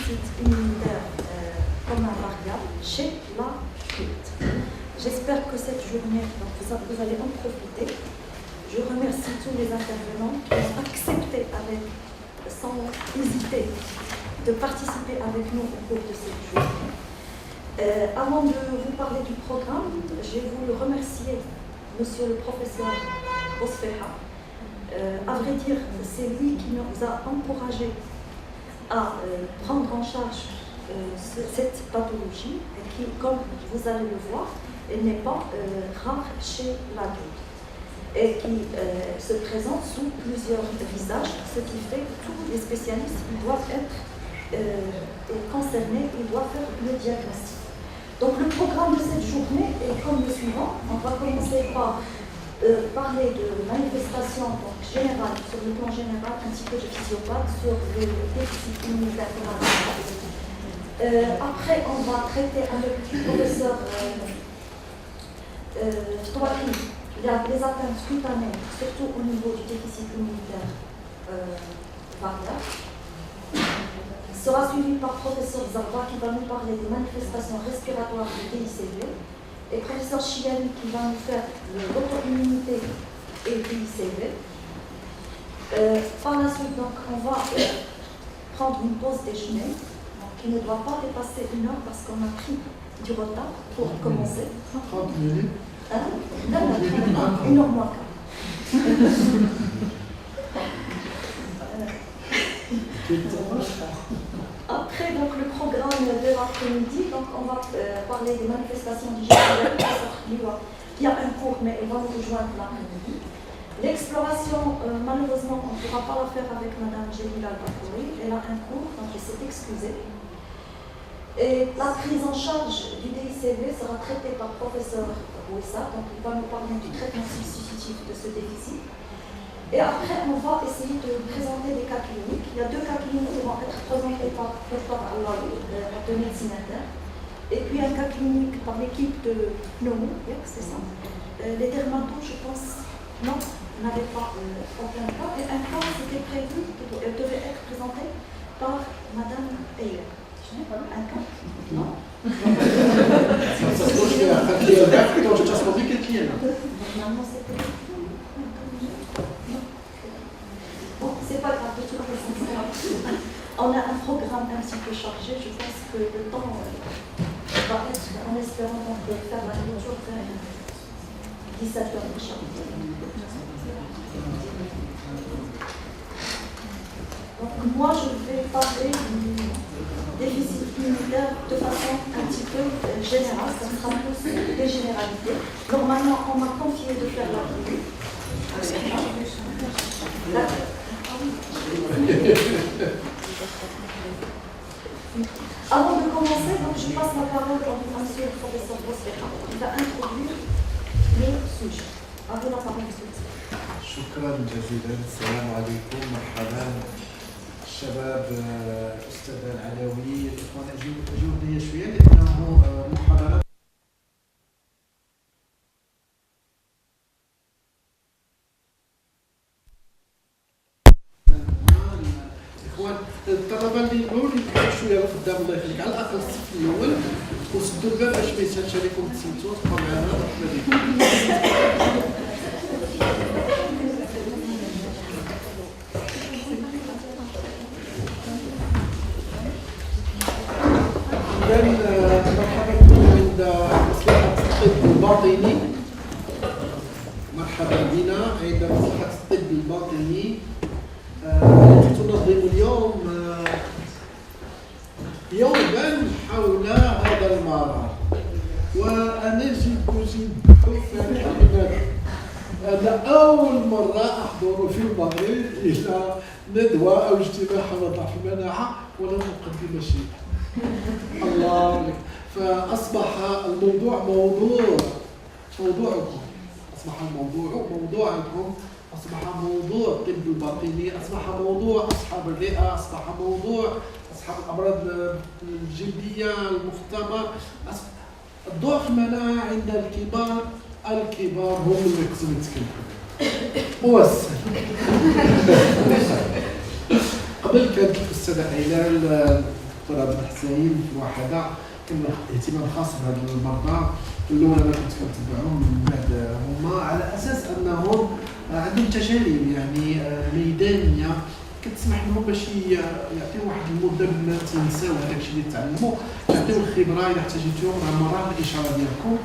déficit immunitaire comme un variable chez l'adulte. J'espère que cette journée, donc vous allez en profiter. Je remercie tous les intervenants qui ont accepté sans hésiter de participer avec nous au cours de cette journée. Avant de vous parler du programme, je voulais remercier Monsieur le professeur Bosfeha. À vrai dire, c'est lui qui nous a encouragés à prendre en charge cette pathologie qui, comme vous allez le voir, n'est pas rare chez l'adulte et qui se présente sous plusieurs visages, ce qui fait que tous les spécialistes doivent être concernés, ils doivent faire le diagnostic. Donc le programme de cette journée est comme le suivant. On va commencer par parler de manifestations générales, sur le plan général, un petit peu de physiopathe, sur le déficit immunitaire. Après, on va traiter avec le professeur Touari les atteintes cutanées, surtout au niveau du déficit immunitaire variable. Sera suivi par professeur Zarba qui va nous parler des manifestations respiratoires du DICV et professeur Chiani qui va nous faire l'auto-immunité et le DICV. Par la suite, donc, on va prendre une pause déjeuner qui ne doit pas dépasser 1 heure parce qu'on a pris du retard pour commencer. 30 minutes. Non, 1 heure moins quart. Après donc, le programme de l'après-midi, donc on va parler des manifestations digestives. Il y a un cours, mais on va nous rejoindre l'après-midi. L'exploration, malheureusement, on ne pourra pas la faire avec Mme Jelila Al-Bakouri. Elle a un cours, donc elle s'est excusée. Et la prise en charge du DICV sera traitée par le professeur Bouissa, donc il va nous parler du traitement substitutif de ce déficit. Et après, on va essayer de présenter des cas cliniques. Il y a 2 cas cliniques qui vont être présentés par le Dr Allaoui, de médecine interne. Et puis un cas clinique par l'équipe de Pneumo, c'est ça. Les dermatos, je pense, non, n'avaient pas aucun cas. Et un cas, c'était prévu, devait être présenté par Madame Eyer. Un cas? Non. Normalement, c'était. Bon, c'est pas grave, de toute façon, on a un programme un petit peu chargé. Je pense que le temps va être, en espérant donc faire la lecture vers 17h. Donc, moi, je vais parler du déficit immunitaire de façon un petit peu générale. Ça sera plus des généralités. Normalement, on m'a confié de faire la revue. Avant de commencer, donc, je passe la parole à monsieur le professeur Bosfeha qui va introduire le sujet. À vous la parole, monsieur. شكرا جزيلا. السلام عليكم. مرحبا الشباب، الاستاذ العلوي، الاخوان. اجيب لي شويه لانه محاضره الطلبه اللي يقولوا لي شويه قدام، الله يخليك، على الاقل الصف الاول وسدوا الباب باش ما يسالش عليكم تسلتوا تبقوا معنا. مرحبا بكم. مرحبا بكم عند مصلحه الطب الباطني. مرحبا بنا عند مصلحه الطب الباطني التي تنظم اليوم يوما حول هذا المرض. وانا جد فرحان بهذا. انا اول مره احضر في المغرب الى ندوه او اجتماع حول ضعف المناعه ولم اقدم شيء. الله لك. فاصبح الموضوع موضوعكم، اصبح الموضوع موضوعكم، اصبح موضوع الطب الباطني، اصبح موضوع اصحاب الرئه، اصبح موضوع اصحاب الامراض الجلديه المختبر. ضعف المناعه عند الكبار، الكبار هم اللي يقسموا يتكلموا. والسلام. قبل كانت الاستاذه هلال الدكتور عبد الحسين في الوحده كان اهتمام خاص بهذا المرضى. الاول انا كنت كنتبعهم، من بعد هما على اساس انهم عندهم تجارب يعني ميدانيه كتسمح لهم باش يعطيو واحد المده بلا تنساو هذاك الشيء اللي تعلموا، تعطيو الخبره اذا احتاجيتوهم مع مراحل الاشاره ديالكم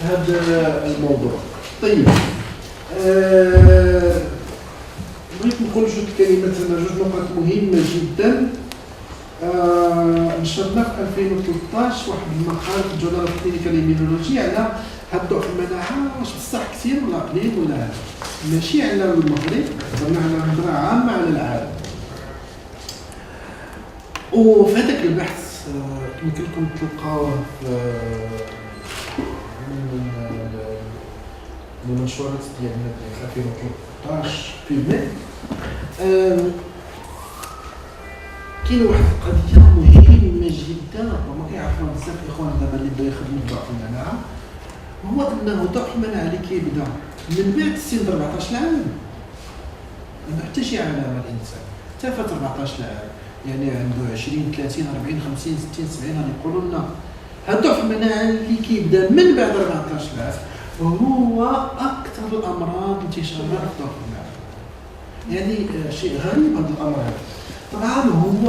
هذا الموضوع. طيب بغيت نقول جوج كلمات، جوج نقاط مهمه جدا. نشرنا في 2013 واحد المقال في الجورنال كلينيكال ايميونولوجي على هاد ضعف المناعه، واش بصح كثير ولا قليل ولا هذا، ماشي على المغرب، زعما على هضره عامه على العالم. وفي هذاك البحث يمكن لكم تلقاوه من المنشورات ديالنا في 2013 في ماي. كاين واحد القضيه مهمه جدا وما كيعرفوها بزاف الاخوان دابا اللي بغاو يخدموا ضعف المناعه، هو انه ضعف المناعه اللي كيبدا من بعد سن 14 عام ما عنده حتى شي علامه الانسان حتى فات 14 عام، يعني عنده 20 30 40 50 60 70 غادي يقولوا لنا هاد ضعف المناعه اللي كيبدا من بعد 14 عام هو اكثر الامراض انتشارا في ضعف المناعه. يعني شيء غريب هذا الامر هذا. طبعا هو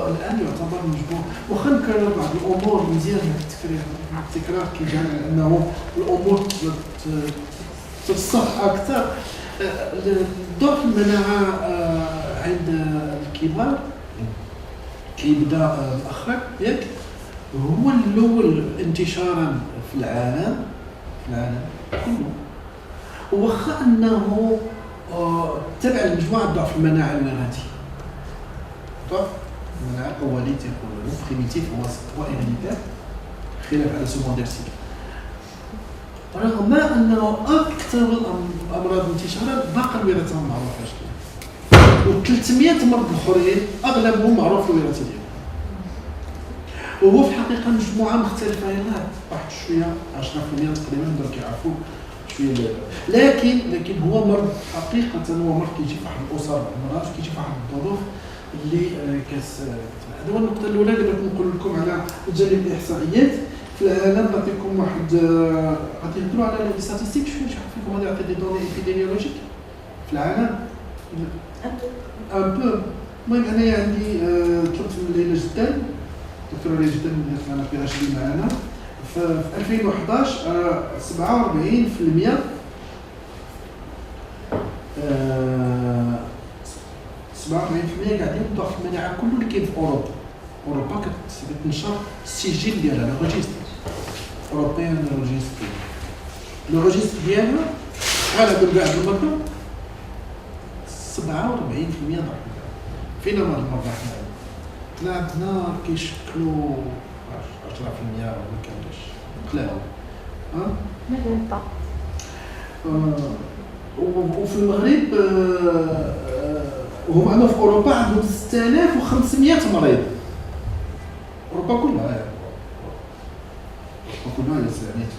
الان يعتبر مجبور، واخا نكرر بعض الامور مزيان التكرار كيجعل انه الامور تتصح اكثر. ضعف المناعه عند الكبار كيبدا مؤخر ياك، هو الاول انتشارا في العالم كله، واخا انه تبع لمجموعه ضعف المناعه الوراثي. ضعف المناعه الاولي تيقولوا له بريميتيف هو هيريديتير خلاف على سكوندير سيل، رغم انه اكثر الامراض انتشارا باقي الوراثه ما معروفاش و 300 مرض اخرين اغلبهم معروف الوراثه ديالهم، وهو في الحقيقه مجموعه مختلفه. يلاه واحد شويه 10% تقريبا نقدر كيعرفوا شويه، لكن هو مرض حقيقه، هو مرض كيجي في واحد الاسر المرض كيجي في واحد الظروف اللي هذا هو النقطه الاولى اللي بغيت نقول لكم على جانب الاحصائيات في العالم. نعطيكم واحد غادي نهضروا على لي ستاتستيك شويه، نشرح لكم غادي نعطي دي دوني ايبيديميولوجيك في العالم ان بو. المهم انايا عندي طلبت من ليلى جدان، دكتوره ليلى جدان اللي كانت في راشدين معنا في 2011 47% 47% قاعدين ضعف المناعه كله اللي كاين في اوروبا كتنشر السجل ديالها لو ريجيستر اوروبيان ريجيستر، لو ريجيستر ديالها شحال هادو كاع المرضى 47% ضعف المناعه. فين هاد المرضى حنا عندنا كيشكلوا 10% ولا كاملش قلال وفي المغرب وهم عندنا في اوروبا عندهم 6500 مريض. اوروبا كلها يا سلامات.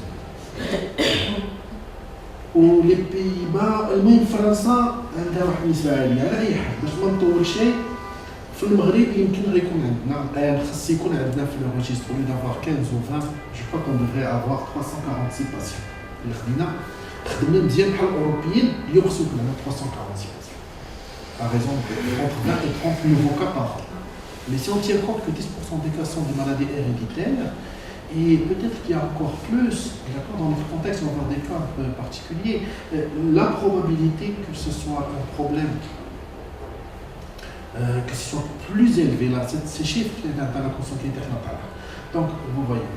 ولي بيبا المهم فرنسا عندها واحد النسبه عاليه على اي حال. باش ما نطول شيء، في المغرب يمكن غيكون عندنا الان خاص يكون عندنا في الريجيستر لي دافوار 15 و 20 جو كرو كون دوفري افوار 346 باسيون اللي خدمنا مزيان بحال الاوروبيين اللي خصو يكون عندنا 346 باسيون à raison entre 20 et 30 nouveaux cas par an. Mais si on tient compte que 10% des cas sont des maladies héréditaires, et peut-être qu'il y a encore plus, d'accord, dans notre contexte, on va voir des cas un peu particuliers, la probabilité que ce soit un problème que ce soit plus élevé, là, ces chiffres qui sont dans la consommation internationale. Donc, vous voyez,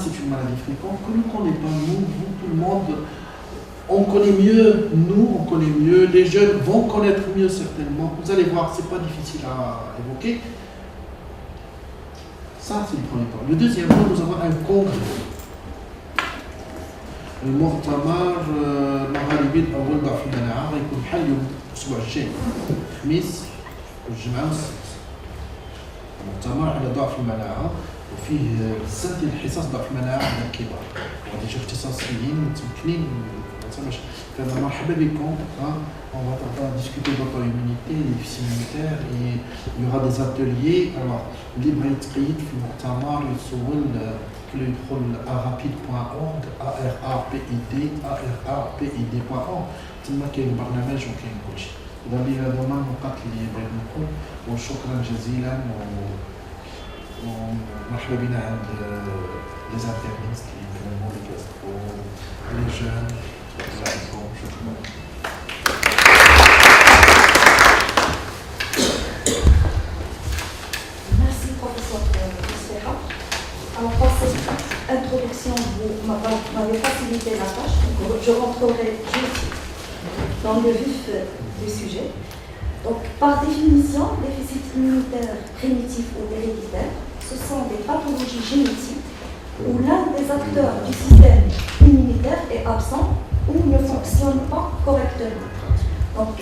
c'est une maladie fréquente que nous ne connaissons pas, nous, tout le monde. On connaît mieux, on connaît mieux, les jeunes vont connaître mieux certainement. Vous allez voir, c'est pas difficile à évoquer. Ça, c'est le premier point. Le deuxième point, nous avons un congrès. المؤتمر المغاربي الأول ضعف المناعة غيكون بحال اليوم الأسبوع الجاي الخميس والجمعة والسبت. مؤتمر على ضعف المناعة وفيه بزاف ديال الحصص ضعف المناعة عند الكبار، وغادي يجيو اختصاصيين متمكنين On va discuter d'auto-immunité, des déficits immunitaires, et il y aura des ateliers. Alors, اللي بغى يتقيد في المؤتمر يسول يدخل arapid.org arapid.org تما كاين البرنامج وكاين كلشي. إذا بينا هذوما النقاط اللي بغيت نقول، وشكرا جزيلا ومرحبا بنا عند لي زانتيرنيست اللي يكلموا اللي كيصدقوا لي جون. الله يعطيكم شكرا. Merci, professeur Serra. Alors, par cette introduction, vous m'avez facilité la tâche. Donc, je rentrerai juste dans le vif du sujet. Donc, par définition, déficit immunitaire primitif ou héréditaire, ce sont des pathologies génétiques où l'un des acteurs du système immunitaire est absent ou ne fonctionne pas correctement. Donc,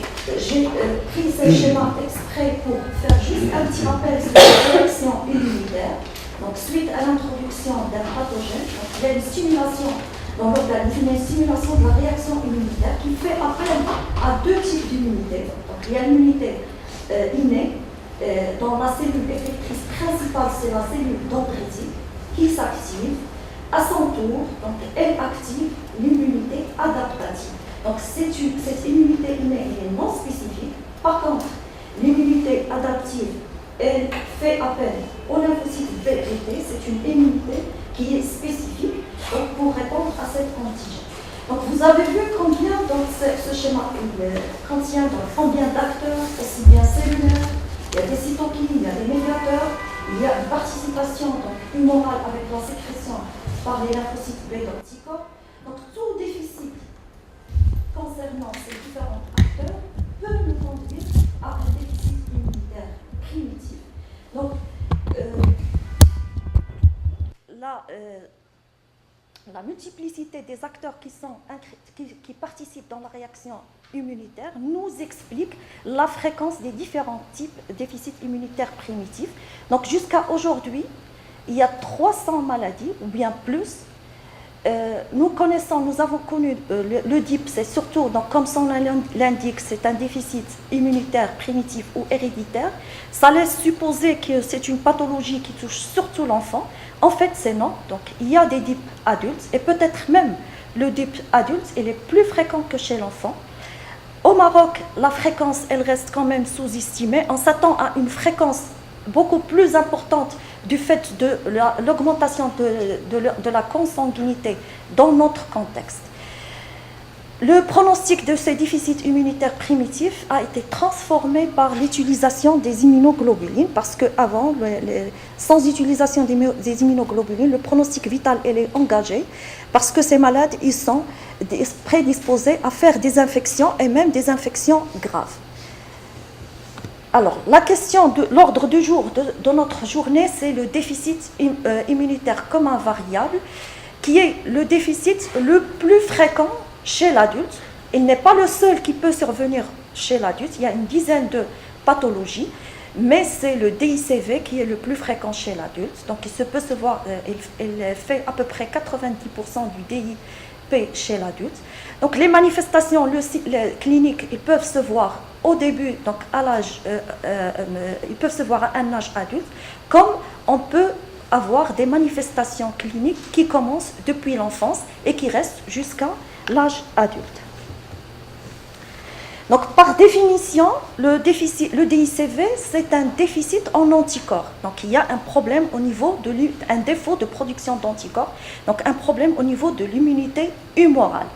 j'ai pris ce schéma exprès pour faire juste un petit rappel sur la réaction immunitaire. Donc, suite à l'introduction d'un pathogène, donc, il y a une stimulation dans l'organisme, une stimulation de la réaction immunitaire qui fait appel à deux types d'immunité. Donc, il y a l'immunité innée, dont la cellule effectrice principale, c'est la cellule dendritique, qui s'active. À son tour, donc, elle active l'immunité adaptative. Donc, cette immunité innée est non spécifique. Par contre, l'immunité adaptive, elle fait appel aux lymphocytes B et T. C'est une immunité qui est spécifique donc, pour répondre à cet antigène. Donc, vous avez vu combien donc, ce schéma contient donc, combien d'acteurs, aussi bien cellulaires, il y a des cytokines, il y a des médiateurs, il y a une participation donc, humorale avec la sécrétion par les lymphocytes B d'anticorps. Donc, tout déficit concernant ces différents acteurs peut nous conduire à un déficit immunitaire primitif. Donc, la multiplicité des acteurs qui participent dans la réaction immunitaire nous explique la fréquence des différents types de déficits immunitaires primitifs. Donc, jusqu'à aujourd'hui, il y a 300 maladies, ou bien plus. Nous avons connu le DIP, c'est surtout, donc, comme son nom l'indique, c'est un déficit immunitaire primitif ou héréditaire. Ça laisse supposer que c'est une pathologie qui touche surtout l'enfant. En fait, c'est non. Donc, il y a des DIP adultes, et peut-être même le DIP adulte, il est plus fréquent que chez l'enfant. Au Maroc, la fréquence, elle reste quand même sous-estimée. On s'attend à une fréquence beaucoup plus importante du fait de l'augmentation de la consanguinité dans notre contexte. Le pronostic de ces déficits immunitaires primitifs a été transformé par l'utilisation des immunoglobulines, parce qu'avant, sans utilisation des immunoglobulines, le pronostic vital est engagé, parce que ces malades ils sont prédisposés à faire des infections, et même des infections graves. Alors, la question de l'ordre du jour de notre journée, c'est le déficit immunitaire commun variable, qui est le déficit le plus fréquent chez l'adulte. Il n'est pas le seul qui peut survenir chez l'adulte, il y a une dizaine de pathologies, mais c'est le DICV qui est le plus fréquent chez l'adulte. Donc, il fait à peu près 90% du DIP chez l'adulte. Donc, les manifestations cliniques, ils peuvent se voir au début, donc à l'âge, ils peuvent se voir à un âge adulte, comme on peut avoir des manifestations cliniques qui commencent depuis l'enfance et qui restent jusqu'à l'âge adulte. Donc, par définition, le DICV, c'est un déficit en anticorps. Donc, il y a un problème un défaut de production d'anticorps, donc un problème au niveau de l'immunité humorale.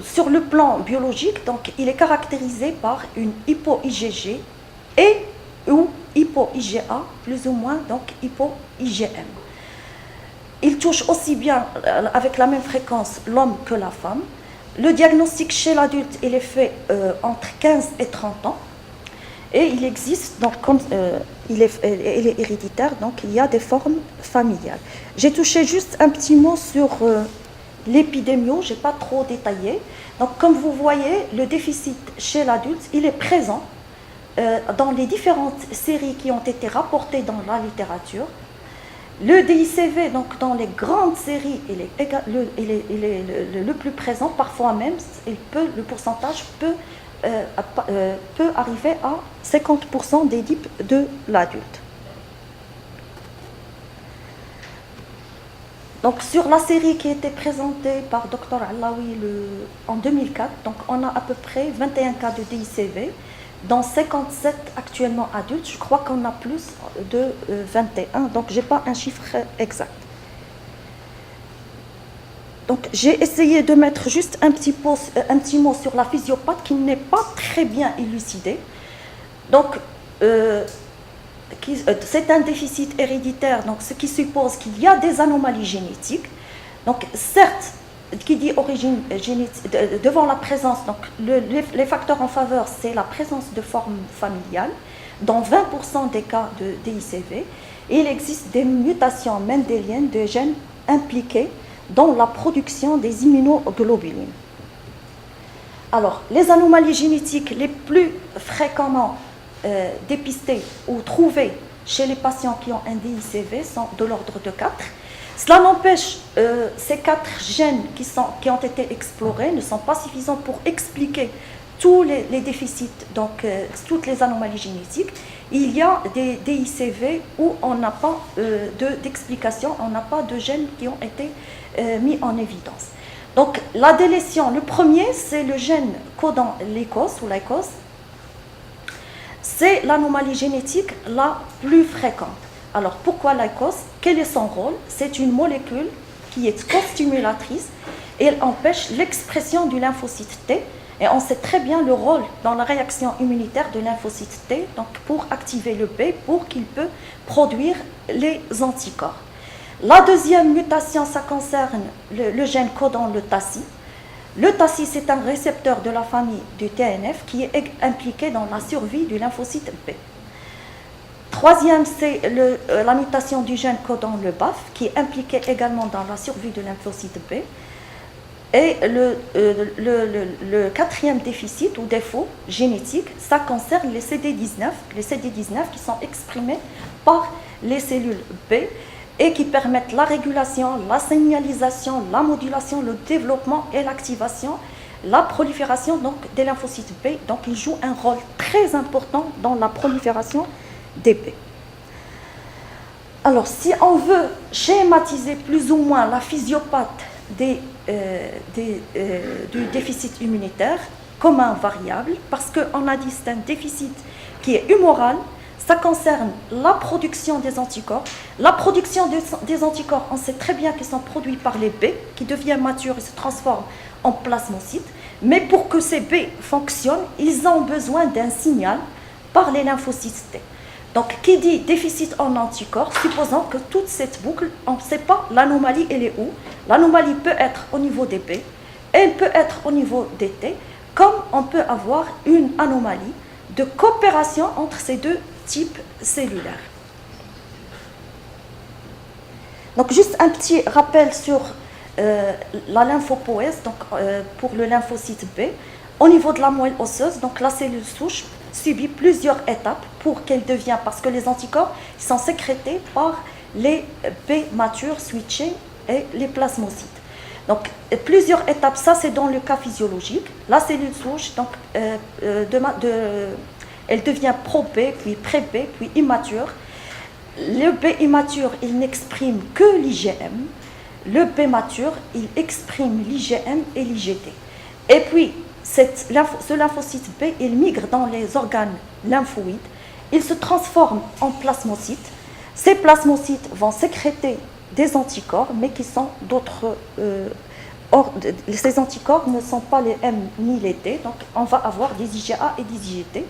Sur le plan biologique, donc, il est caractérisé par une hypo-IgG ou hypo-IgA, plus ou moins, donc hypo-IgM. Il touche aussi bien, avec la même fréquence, l'homme que la femme. Le diagnostic chez l'adulte, il est fait entre 15 et 30 ans. Et il existe, donc, il est héréditaire, donc il y a des formes familiales. J'ai touché juste un petit mot sur l'épidémio, je n'ai pas trop détaillé. Donc, comme vous voyez, le déficit chez l'adulte, il est présent dans les différentes séries qui ont été rapportées dans la littérature. Le DICV, donc dans les grandes séries, il est le plus présent, parfois même, le pourcentage peut arriver à 50% des DIP de l'adulte. Donc sur la série qui a été présentée par Dr Allaoui en 2004, donc on a à peu près 21 cas de DICV, dans 57 actuellement adultes. Je crois qu'on a plus de 21, donc je n'ai pas un chiffre exact. Donc j'ai essayé de mettre juste un petit mot sur la physiopathe qui n'est pas très bien élucidée. Donc c'est un déficit héréditaire, donc ce qui suppose qu'il y a des anomalies génétiques. Donc certes, qui dit origine génétique, devant la présence, donc les facteurs en faveur, c'est la présence de formes familiales, dans 20% des cas de DICV, et il existe des mutations mendéliennes de gènes impliqués dans la production des immunoglobulines. Alors, les anomalies génétiques les plus fréquemment dépistées ou trouvées chez les patients qui ont un DICV sont de l'ordre de 4. Cela n'empêche, ces 4 gènes qui ont été explorés ne sont pas suffisants pour expliquer tous les déficits, donc toutes les anomalies génétiques. Il y a des DICV où on n'a pas d'explication, on n'a pas de gènes qui ont été mis en évidence. Donc la délétion, le premier, c'est le gène codant l'ECOS ou l'ECOS. C'est l'anomalie génétique la plus fréquente. Alors pourquoi l'ECOS? Quel est son rôle? C'est une molécule qui est co-stimulatrice et elle empêche l'expression du lymphocyte T. Et on sait très bien le rôle dans la réaction immunitaire de lymphocyte T, donc pour activer le B, pour qu'il peut produire les anticorps. La deuxième mutation, ça concerne le gène codant le TACI. Le TACI, c'est un récepteur de la famille du TNF qui est impliqué dans la survie du lymphocyte B. Troisième, c'est la mutation du gène codant le BAF qui est impliqué également dans la survie du lymphocyte B. Et le quatrième déficit ou défaut génétique, ça concerne les CD19 qui sont exprimés par les cellules B et qui permettent la régulation, la signalisation, la modulation, le développement et l'activation, la prolifération donc, des lymphocytes B. Donc ils jouent un rôle très important dans la prolifération des B. Alors si on veut schématiser plus ou moins la physiopathie du déficit immunitaire comme un variable, parce qu'on a dit c'est un déficit qui est humoral, ça concerne la production des anticorps. La production des anticorps, on sait très bien qu'ils sont produits par les B, qui deviennent matures et se transforment en plasmocytes. Mais pour que ces B fonctionnent, ils ont besoin d'un signal par les lymphocytes T. Donc, qui dit déficit en anticorps, supposons que toute cette boucle, on ne sait pas l'anomalie, elle est où. L'anomalie peut être au niveau des B, elle peut être au niveau des T, comme on peut avoir une anomalie de coopération entre ces deux types cellulaires. Donc, juste un petit rappel sur la lymphopoïèse, donc pour le lymphocyte B. Au niveau de la moelle osseuse, donc la cellule souche subit plusieurs étapes pour qu'elle devienne, parce que les anticorps sont sécrétés par les B matures switchés et les plasmocytes. Donc plusieurs étapes, ça c'est dans le cas physiologique. La cellule souche, donc, elle devient pro-B, puis pré-B, puis immature. Le B immature, il n'exprime que l'IgM. Le B mature, il exprime l'IgM et l'IgT. Et puis, ce lymphocyte B, il migre dans les organes lymphoïdes, il se transforme en plasmocytes. Ces plasmocytes vont sécréter des anticorps, mais qui sont d'autres... ces anticorps ne sont pas les M ni les T, donc on va avoir des IgA et des IgT.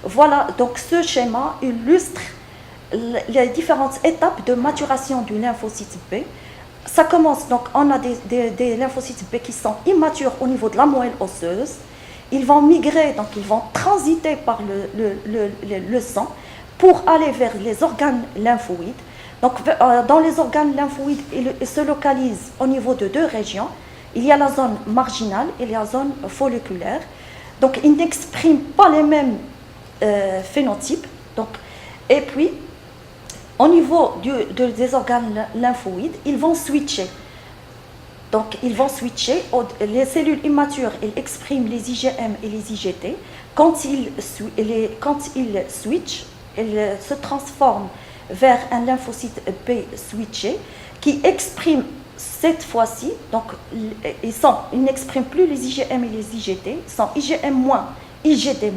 Voilà, donc ce schéma illustre les différentes étapes de maturation du lymphocyte B. Ça commence, donc on a des lymphocytes B qui sont immatures au niveau de la moelle osseuse. Ils vont migrer, donc ils vont transiter par le sang pour aller vers les organes lymphoïdes. Donc dans les organes lymphoïdes, ils se localisent au niveau de deux régions. Il y a la zone marginale et la zone folliculaire. Donc ils n'expriment pas les mêmes phénotypes. Donc, et puis, au niveau des organes lymphoïdes, ils vont switcher. Donc, ils vont switcher. Les cellules immatures, elles expriment les IgM et les IgT. Quand ils switchent, elles se transforment vers un lymphocyte B switché qui exprime cette fois-ci, donc ils n'expriment plus les IgM et les IgT, ils sont IgM-, IgD-,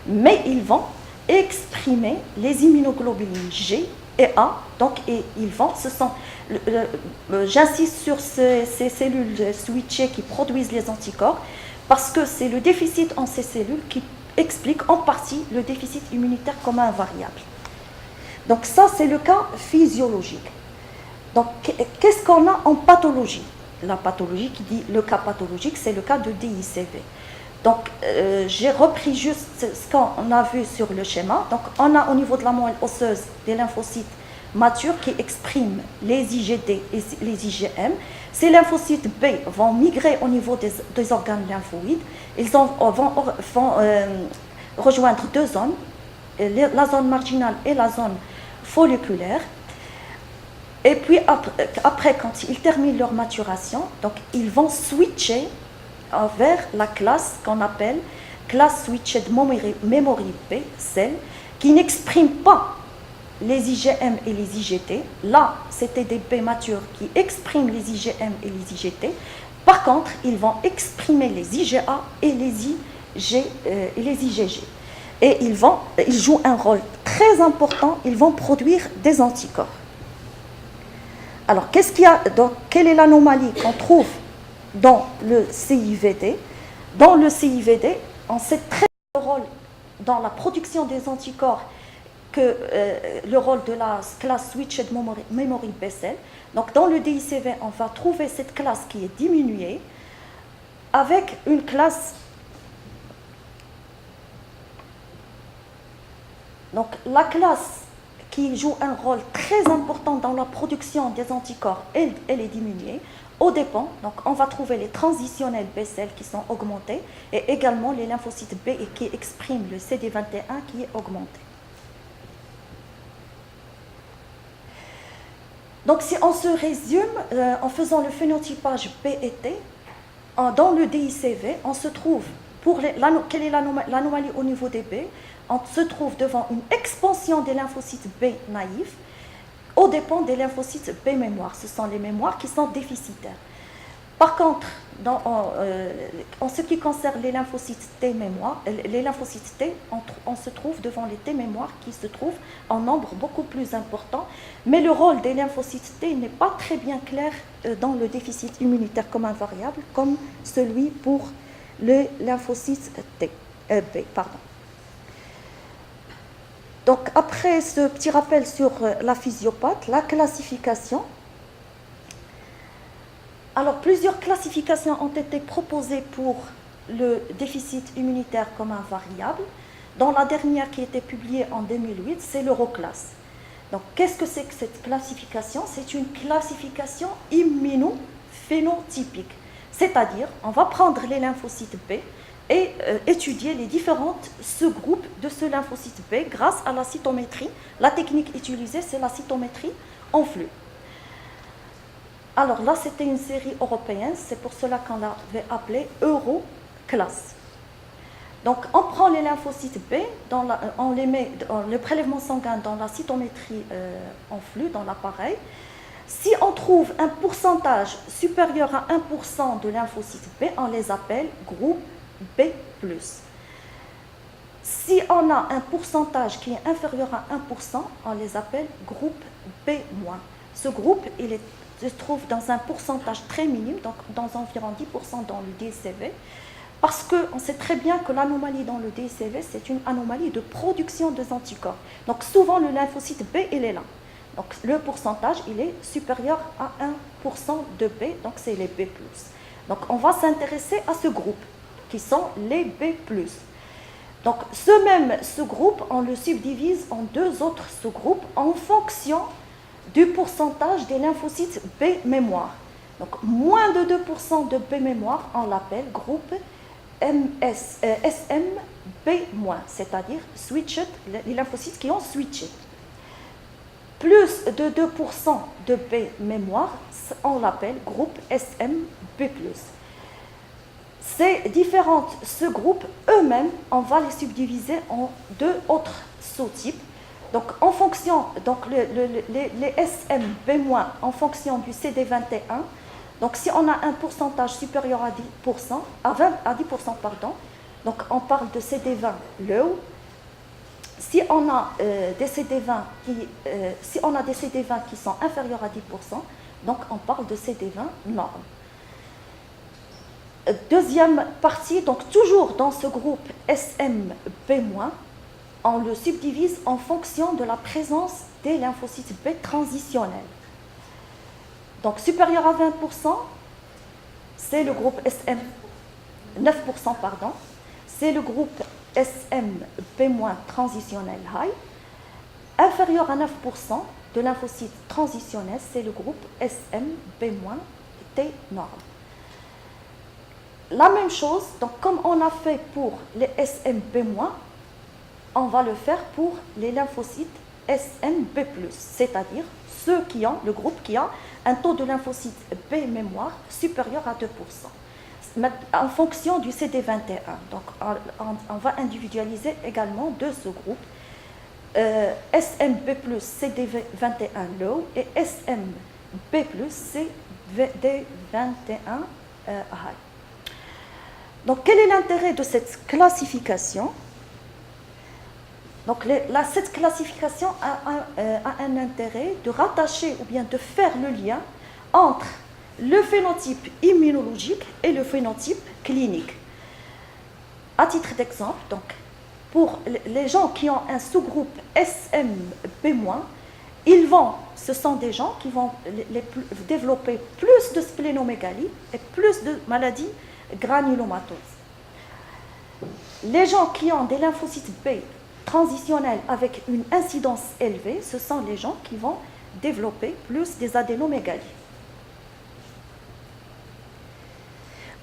mais ils vont exprimer les immunoglobulines G et A, donc et ils vont, j'insiste sur ces cellules switchées qui produisent les anticorps, parce que c'est le déficit en ces cellules qui explique en partie le déficit immunitaire comme invariable. Donc ça, c'est le cas physiologique. Donc, qu'est-ce qu'on a en pathologie? La pathologie qui dit le cas pathologique, c'est le cas de DICV. Donc, j'ai repris juste ce qu'on a vu sur le schéma. Donc, on a au niveau de la moelle osseuse des lymphocytes matures qui expriment les IgD et les IgM. Ces lymphocytes B vont migrer au niveau des organes lymphoïdes. Ils vont rejoindre deux zones, la zone marginale et la zone folliculaire. Et puis après, quand ils terminent leur maturation, donc ils vont switcher vers la classe qu'on appelle classe switched memory B, celle qui n'exprime pas les IgM et les IgT. Là, c'était des B matures qui expriment les IgM et les IgT. Par contre, ils vont exprimer les IgA et les IgG. Et ils jouent un rôle très important, ils vont produire des anticorps. Alors, quelle est l'anomalie qu'on trouve dans le CIVD? Dans le CIVD, on sait très bien le rôle dans la production des anticorps que le rôle de la classe Switched Memory B-cell. Donc, dans le DICV, on va trouver cette classe qui est diminuée avec une classe. Donc, la classe qui joue un rôle très important dans la production des anticorps, elle est diminuée au dépend. Donc, on va trouver les transitionnels B-cells qui sont augmentés et également les lymphocytes B qui expriment le CD21 qui est augmenté. Donc, si on se résume en faisant le phénotypage B et T, dans le DICV, on se trouve, quelle est l'anomalie au niveau des B? On se trouve devant une expansion des lymphocytes B naïfs au dépend des lymphocytes B mémoire. Ce sont les mémoires qui sont déficitaires. Par contre, en ce qui concerne les lymphocytes T mémoire, les lymphocytes T, on se trouve devant les T mémoires qui se trouvent en nombre beaucoup plus important. Mais le rôle des lymphocytes T n'est pas très bien clair dans le déficit immunitaire comme invariable, comme celui pour les lymphocytes B. Donc, après ce petit rappel sur la physiopathe, la classification. Alors, plusieurs classifications ont été proposées pour le déficit immunitaire comme invariable. Dans la dernière qui a été publiée en 2008, c'est l'Euroclass. Donc, qu'est-ce que c'est que cette classification? C'est une classification immunophénotypique. C'est-à-dire, on va prendre les lymphocytes B et étudier les différentes sous-groupes de ce lymphocyte B grâce à la cytométrie. La technique utilisée, c'est la cytométrie en flux. Alors là, c'était une série européenne, c'est pour cela qu'on l'avait appelée Euroclass. Donc, on prend les lymphocytes B, on les met dans le prélèvement sanguin dans la cytométrie en flux, dans l'appareil. Si on trouve un pourcentage supérieur à 1% de lymphocytes B, on les appelle groupe B+. Si on a un pourcentage qui est inférieur à 1%, on les appelle groupe B-. Ce groupe, il se trouve dans un pourcentage très minime, donc dans environ 10% dans le DCV, parce qu'on sait très bien que l'anomalie dans le DCV, c'est une anomalie de production des anticorps. Donc souvent, le lymphocyte B, il est là. Donc le pourcentage, il est supérieur à 1% de B, donc c'est les B+. Donc on va s'intéresser à ce groupe, qui sont les B+. Donc ce groupe, on le subdivise en deux autres sous-groupes en fonction du pourcentage des lymphocytes B mémoire. Donc moins de 2% de B mémoire, on l'appelle groupe SMB-, c'est-à-dire switched, les lymphocytes qui ont switché. plus de 2% de B mémoire, on l'appelle groupe SMB+. Ces différents sous-groupes, eux-mêmes, on va les subdiviser en deux autres sous-types. Donc, en fonction, donc les SMB- en fonction du CD21, donc si on a un pourcentage supérieur à 10%, à 10%, pardon, donc on parle de CD20 low. Si on a des CD20 qui sont inférieurs à 10%, donc on parle de CD20 norme. Deuxième partie, donc toujours dans ce groupe SMB-, on le subdivise en fonction de la présence des lymphocytes B transitionnels. Donc supérieur à 20%, c'est le groupe 9%, pardon, c'est le groupe SMB- transitionnel high. Inférieur à 9% de lymphocytes transitionnels, c'est le groupe SMB- T norme. La même chose, donc comme on a fait pour les SMB-, on va le faire pour les lymphocytes SMB+, c'est-à-dire ceux qui ont, le groupe qui a un taux de lymphocytes B mémoire supérieur à 2%, en fonction du CD21. Donc on va individualiser également deux sous-groupes, SMB+, CD21 low et SMB+, CD21 high. Donc, quel est l'intérêt de cette classification? Donc, cette classification a un intérêt de rattacher ou bien de faire le lien entre le phénotype immunologique et le phénotype clinique. À titre d'exemple, donc, pour les gens qui ont un sous-groupe SMB-, ce sont des gens qui vont développer plus de splénomégalie et plus de maladies granulomatose. Les gens qui ont des lymphocytes B transitionnels avec une incidence élevée, ce sont les gens qui vont développer plus des adénomégalies.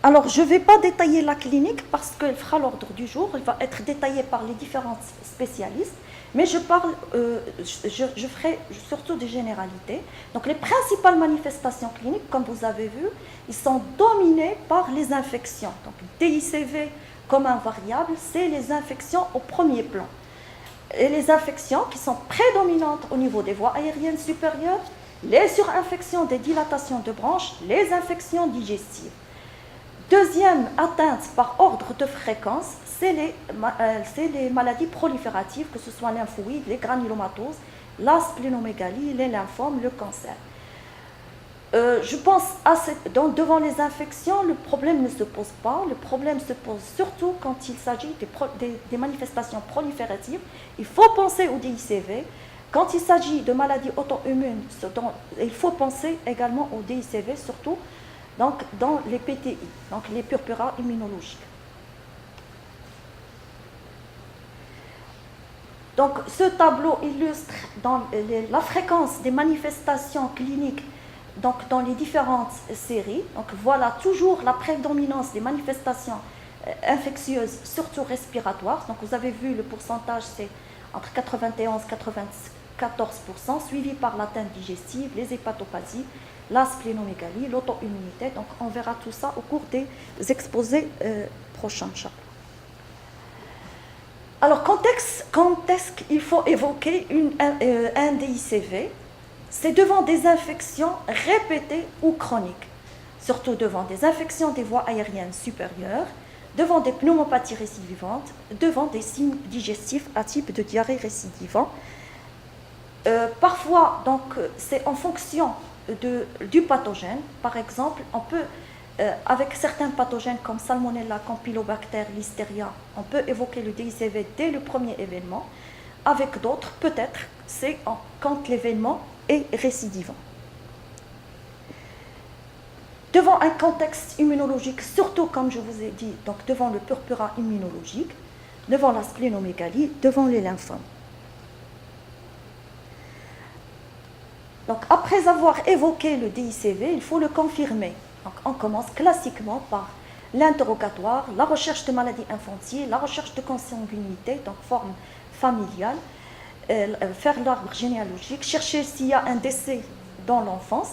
Alors, je ne vais pas détailler la clinique parce qu'elle fera l'ordre du jour, elle va être détaillée par les différents spécialistes, mais je ferai surtout des généralités. Donc, les principales manifestations cliniques, comme vous avez vu, ils sont dominés par les infections. Donc, DICV comme un variable, c'est les infections au premier plan. Et les infections qui sont prédominantes au niveau des voies aériennes supérieures, les surinfections des dilatations de branches, les infections digestives. Deuxième atteinte par ordre de fréquence, c'est les maladies prolifératives, que ce soit lymphoïdes, les granulomatoses, la splénomégalie, les lymphomes, le cancer. Je pense devant les infections, le problème ne se pose pas. Le problème se pose surtout quand il s'agit des manifestations prolifératives. Il faut penser au DICV. Quand il s'agit de maladies auto-immunes, il faut penser également au DICV, surtout donc, dans les PTI, donc les purpura immunologiques. Donc, ce tableau illustre la fréquence des manifestations cliniques donc, dans les différentes séries. Donc, voilà toujours la prédominance des manifestations infectieuses, surtout respiratoires. Donc, vous avez vu le pourcentage, c'est entre 91 et 94%, suivi par l'atteinte digestive, les hépatopathies, la splénomégalie, l'auto-immunité. Donc, on verra tout ça au cours des exposés prochains. Alors, quand est-ce qu'il faut évoquer un DICV? C'est devant des infections répétées ou chroniques, surtout devant des infections des voies aériennes supérieures, devant des pneumopathies récidivantes, devant des signes digestifs à type de diarrhée récidivant. Parfois, donc, c'est en fonction du pathogène. Par exemple, on peut, avec certains pathogènes comme Salmonella, Campylobacter, Listeria, on peut évoquer le DICV dès le premier événement. Avec d'autres, peut-être, c'est quand l'événement est récidivant. Devant un contexte immunologique, surtout comme je vous ai dit, donc devant le purpura immunologique, devant la splénomégalie, devant les lymphomes. Donc, après avoir évoqué le DICV, il faut le confirmer. Donc, on commence classiquement par l'interrogatoire, la recherche de maladies infantiles, la recherche de consanguinité, donc forme familiale, faire l'arbre généalogique, chercher s'il y a un décès dans l'enfance,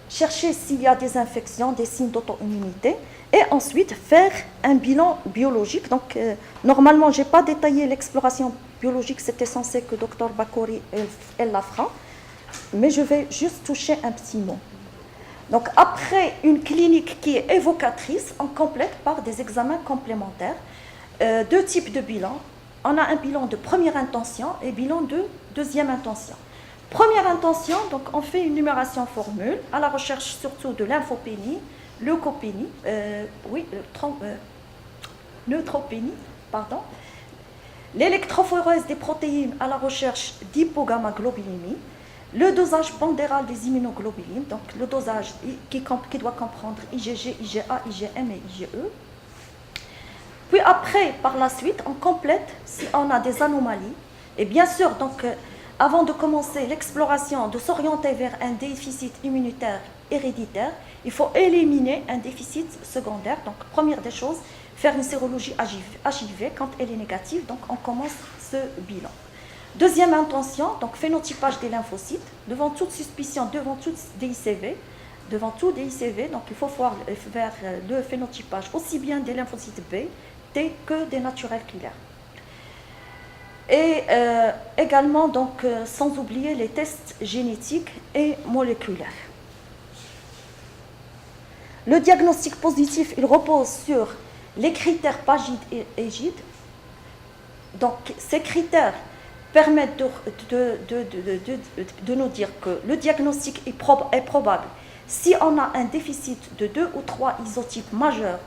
chercher s'il y a des infections, des signes d'auto-immunité, et ensuite faire un bilan biologique. Donc, normalement, je n'ai pas détaillé l'exploration biologique, c'était censé que Dr Bakouri, elle la fera, mais je vais juste toucher un petit mot. Donc, après une clinique qui est évocatrice, on complète par des examens complémentaires, 2 types de bilans. On a un bilan de première intention et bilan de deuxième intention. Première intention, donc on fait une numération formule à la recherche surtout de lymphopénie, leucopénie, neutropénie, pardon, l'électrophorèse des protéines à la recherche d'hypogammaglobulinémie, le dosage pondéral des immunoglobulines, donc le dosage qui doit comprendre IgG, IgA, IgM et IgE. Puis après, par la suite, on complète si on a des anomalies. Et bien sûr, donc, avant de commencer l'exploration, de s'orienter vers un déficit immunitaire héréditaire, il faut éliminer un déficit secondaire. Donc, première des choses, faire une sérologie HIV. Quand elle est négative, donc on commence ce bilan. Deuxième intention, donc phénotypage des lymphocytes. Devant toute suspicion, devant tout DICV, donc il faut faire le phénotypage aussi bien des lymphocytes B, T que des naturels killers. Et également, donc, sans oublier les tests génétiques et moléculaires. Le diagnostic positif, il repose sur les critères PAGID et EGID. Donc, ces critères permettent de nous dire que le diagnostic est probable si on a un déficit de 2 ou 3 isotypes majeurs,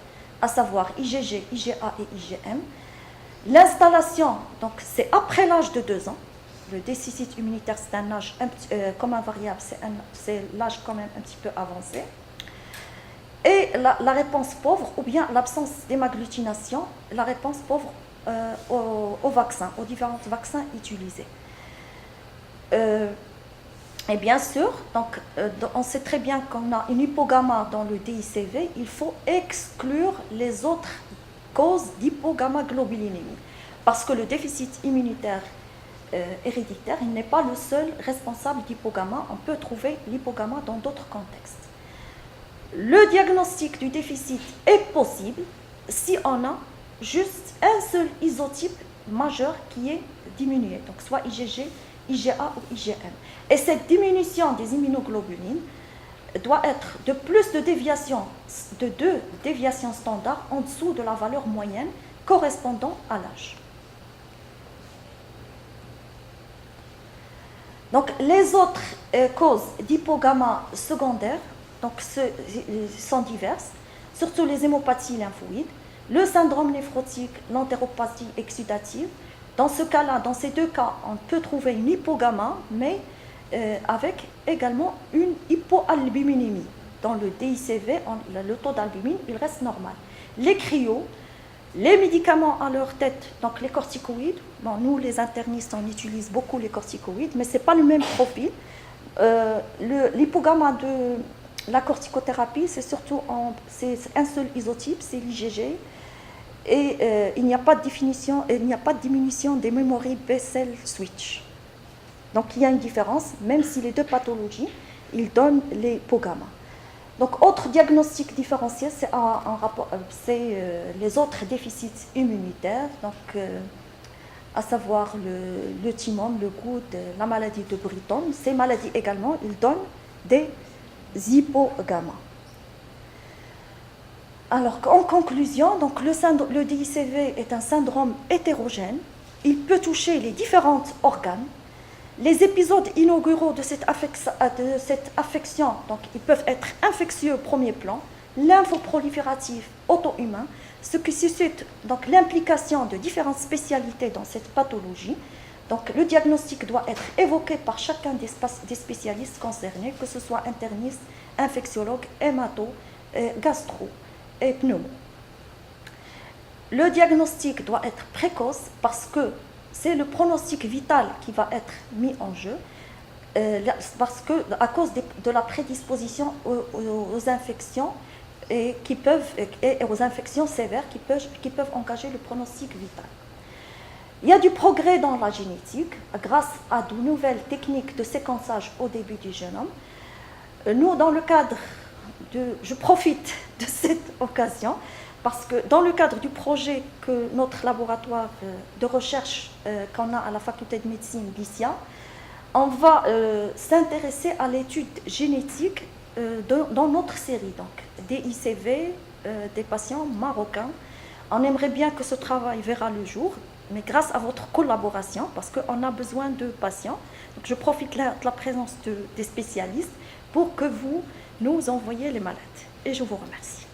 à savoir IgG, IgA et IgM. L'installation, donc c'est après l'âge de 2 ans. Le déficit immunitaire, c'est un âge, comme un variable, c'est l'âge quand même un petit peu avancé. Et la réponse pauvre, ou bien l'absence d'hémagglutination, la réponse pauvre aux vaccins, aux différents vaccins utilisés. Et bien sûr, donc, on sait très bien qu'on a une hypogamma dans le DICV, il faut exclure les autres causes d'hypogammaglobulinémie. Parce que le déficit immunitaire héréditaire, il n'est pas le seul responsable d'hypogamma. On peut trouver l'hypogamma dans d'autres contextes. Le diagnostic du déficit est possible si on a juste un seul isotype majeur qui est diminué, donc soit IgG, IgA ou IgM. Et cette diminution des immunoglobulines doit être de plus de déviation, de 2 déviations standards en dessous de la valeur moyenne correspondant à l'âge. Donc les autres causes d'hypogamma secondaires donc, sont diverses, surtout les hémopathies lymphoïdes, le syndrome néphrotique, l'entéropathie exudative. Dans ce cas-là, dans ces 2 cas, on peut trouver une hypogamma, mais avec également une hypoalbuminémie. Dans le DICV, le taux d'albumine, il reste normal. Les cryos, les médicaments à leur tête, donc les corticoïdes. Bon, nous, les internistes, on utilise beaucoup les corticoïdes, mais ce n'est pas le même profil. L'hypogamma de la corticothérapie, c'est surtout c'est un seul isotype, c'est l'IgG. Et il n'y a pas de définition, il n'y a pas de diminution des memory B-cell switch. Donc il y a une différence, même si les 2 pathologies, ils donnent l'hypogamma. Donc autre diagnostic différencié, c'est les autres déficits immunitaires, donc à savoir le thymome, le gout, la maladie de Britton. Ces maladies également, ils donnent des hypogammas. Alors, en conclusion, donc le DICV est un syndrome hétérogène. Il peut toucher les différents organes. Les épisodes inauguraux de cette affection, donc, ils peuvent être infectieux au premier plan, lymphoprolifératifs, auto-humains, ce qui suscite donc l'implication de différentes spécialités dans cette pathologie. Donc, le diagnostic doit être évoqué par chacun des spécialistes concernés, que ce soit interniste, infectiologue, hémato, gastro et pneumo. Le diagnostic doit être précoce parce que c'est le pronostic vital qui va être mis en jeu, parce que à cause de la prédisposition aux infections et aux infections sévères qui peuvent engager le pronostic vital. Il y a du progrès dans la génétique grâce à de nouvelles techniques de séquençage au début du génome. Nous, dans le cadre je profite de cette occasion parce que dans le cadre du projet que notre laboratoire de recherche qu'on a à la faculté de médecine d'ICIA, on va s'intéresser à l'étude génétique dans notre série, donc des ICV, des patients marocains. On aimerait bien que ce travail verra le jour, mais grâce à votre collaboration, parce qu'on a besoin de patients, donc je profite de la présence des spécialistes pour que vous nous envoyiez les malades. Et je vous remercie.